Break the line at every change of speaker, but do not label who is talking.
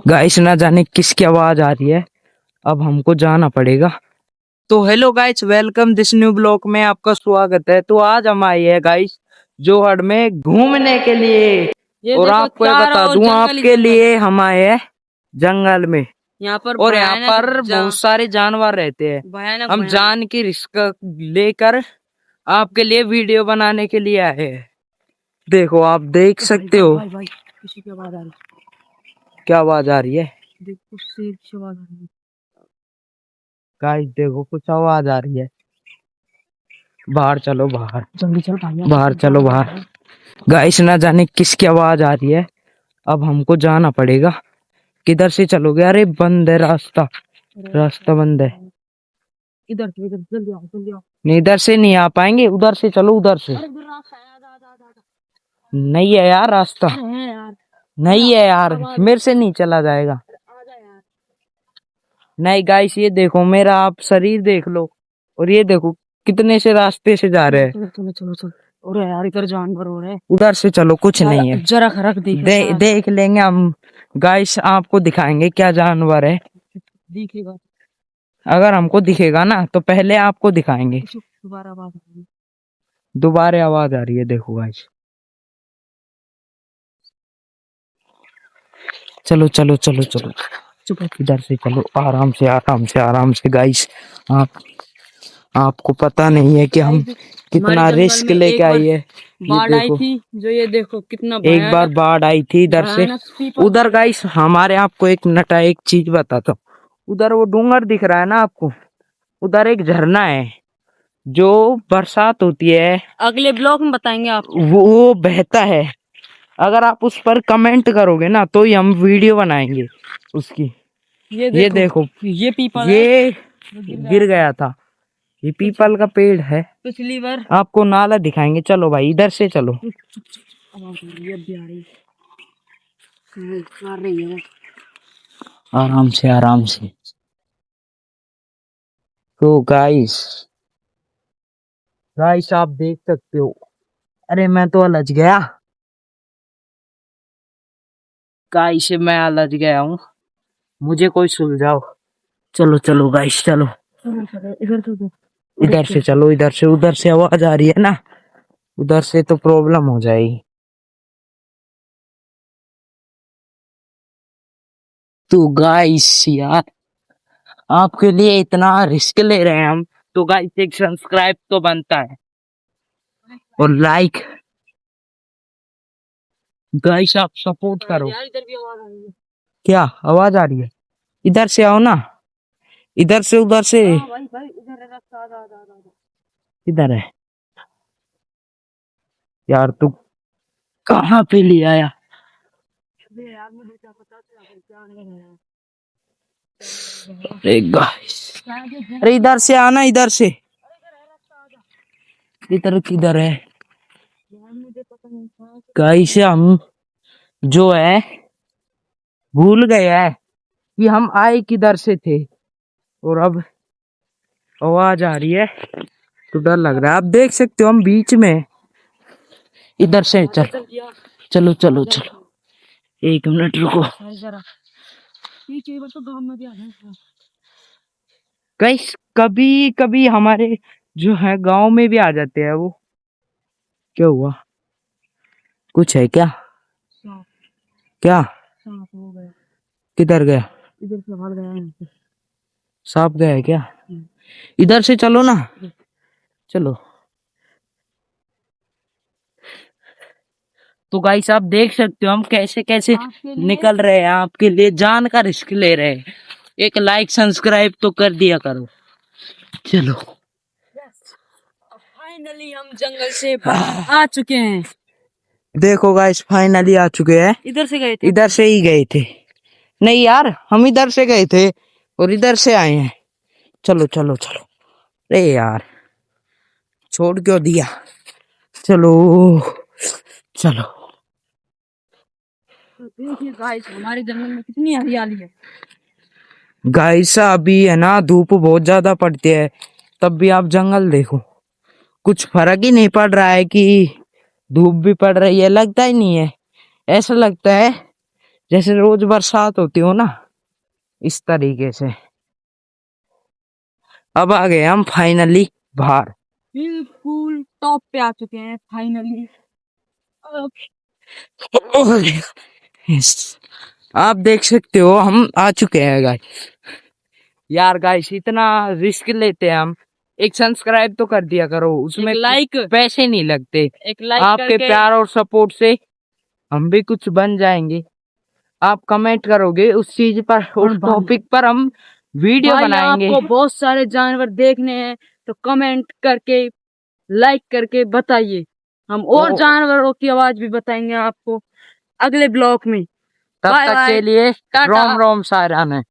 Guys ना जाने किसकी आवाज आ रही है। अब हमको जाना पड़ेगा। तो hello guys, welcome this new blog में आपका स्वागत है। तो आज हम आए हैं गाइस जोहड़ में घूमने के लिए। और आपको ये बता दूं, आपके लिए हम आए हैं जंगल में।
यहाँ पर
और यहाँ पर बहुत सारे जानवर रहते हैं। हम जान की रिस्क लेकर आपके लिए वीडियो बनाने के लिए आए हैं। देखो, आप देख सकते हो।
भाई किसी की आवाज आ रही है।
क्या आवाज आ रही है?
देखो शेर की आवाज आ रही है।
गाइस देखो, कुछ आवाज आ रही है। बाहर चलो, बाहर
जल्दी चल भाई,
बाहर चलो, बाहर। गाइस ना जाने किसकी आवाज आ रही है। अब हमको जाना पड़ेगा। किधर से चलोगे? अरे बंद है रास्ता, रास्ता बंद है।
इधर से जल्दी आओ जल्दी आओ।
नहीं, इधर से नहीं आ पाएंगे। उधर से चलो, उधर से।
अरे इधर रास्ता है, आजा।
नहीं है यार रास्ता,
है यार।
नहीं है यार, मेरे से नहीं चला जाएगा।
आजा यार।
नहीं गाइस, ये देखो, मेरा आप शरीर देख लो। और ये देखो कितने से रास्ते से जा रहे हैं।
चलो। अरे यार इधर जानवर हो रहे हैं।
उधर से चलो, कुछ नहीं है।
जरा खरक
देख लेंगे हम। गाइस आपको दिखाएंगे क्या जानवर है।
दिखेगा।
अगर हमको दिखेगा ना तो पहले आपको दिखाएंगे।
दोबारा आवाज आ रही है।
दोबारा आवाज आ रही है, देखो गाइस। चलो चुप, इधर से चलो, आराम से गाइस। आपको पता नहीं है कि हम कितना रिस्क लेके आई है।
बाढ़ आई थी, जो ये देखो कितना
एक बार बाढ़ आई थी इधर से उधर। गाइस हमारे आपको एक चीज बताता हूँ। उधर वो डूंगर दिख रहा है ना आपको, उधर एक झरना है। जो बरसात होती है,
अगले ब्लॉग में बताएंगे आपको।
वो बहता है। अगर आप उस पर कमेंट करोगे ना तो ही हम वीडियो बनाएंगे उसकी। ये देखो
ये पीपल
ये गिर गया था। ये पीपल का पेड़ है।
पिछली बार
आपको नाला दिखाएंगे। चलो भाई, इधर से चलो। आराम से। तो गाइस आप देख सकते हो। अरे मैं तो अलझ गया गाइस, मैं अलझ गया हूँ। मुझे कोई सुलझाओ। चलो गाइस, चलो। इधर से चलो, इधर से। उधर से आवाज आ रही है ना, उधर से तो प्रॉब्लम हो जाएगी। तो गाइस यार, आपके लिए इतना रिस्क ले रहे हैं हम, तो गाइस एक सब्सक्राइब तो बनता है और लाइक। गाइस आप सपोर्ट करो।
इधर भी आवाज आ रही है।
क्या आवाज आ रही है? इधर से आओ ना, इधर से, उधर से।
भाई इधर है रास्ता। आजा।
इधर है यार, तू कहाँ पे ले आया?
यार मुझे क्या पता क्या है।
अरे गाइस, अरे इधर से आना, इधर से। इधर किधर है गाइस? हम जो है भूल गए है कि हम आए किधर से थे। और अब आवाज आ रही है तो डर लग रहा है। आप देख सकते हो हम बीच में। इधर से चलो। एक मिनट रुको। गाइस कभी कभी हमारे जो है गांव में भी आ जाते हैं वो। क्या हुआ? कुछ है क्या? क्या? किधर गया?
इधर से भाग गया।
सांप गया है क्या? इधर से चलो ना, चलो। तो गाइस आप देख सकते हो हम कैसे कैसे निकल रहे हैं। आपके लिए जान का रिस्क ले रहे हैं। एक लाइक सब्सक्राइब तो कर दिया करो। चलो
फाइनली हम जंगल से आ चुके हैं।
देखो गाइस, फाइनली आ चुके हैं।
इधर से गए थे।
इधर से ही गए थे। नहीं यार, हम इधर से गए थे और इधर से आए हैं। चलो। अरे यार, छोड़ क्यों दिया? चलो।
तो देखिए गाइस, हमारे जंगल में कितनी हरियाली है।
गाइस अभी है ना, धूप बहुत ज्यादा पड़ती है, तब भी आप जंगल देखो। कुछ फर्क ही नहीं पड़ रहा है कि धूप भी पड़ रही है। लगता ही नहीं है। ऐसा लगता है जैसे रोज बरसात होती हो ना, इस तरीके से। अब आ गए हम फाइनली बाहर।
बिल्कुल टॉप पे आ चुके हैं फाइनली।
आप देख सकते हो हम आ चुके हैं गाइस। यार गाइस इतना रिस्क लेते हैं हम, एक सब्सक्राइब तो कर दिया करो, उसमें
लाइक,
पैसे नहीं लगते।
एक लाइक
आपके
करके
प्यार और सपोर्ट से हम भी कुछ बन जाएंगे। आप कमेंट करोगे उस चीज पर, उस टॉपिक पर हम वीडियो
भाई
बनाएंगे।
आपको बहुत सारे जानवर देखने हैं तो कमेंट करके, लाइक करके बताइए। हम और जानवरों की आवाज भी बताएंगे आपको अगले ब्लॉग में।
तब
बाय
तक
बाय,
के लिए
टाटा।
रोम रोम सायरान है।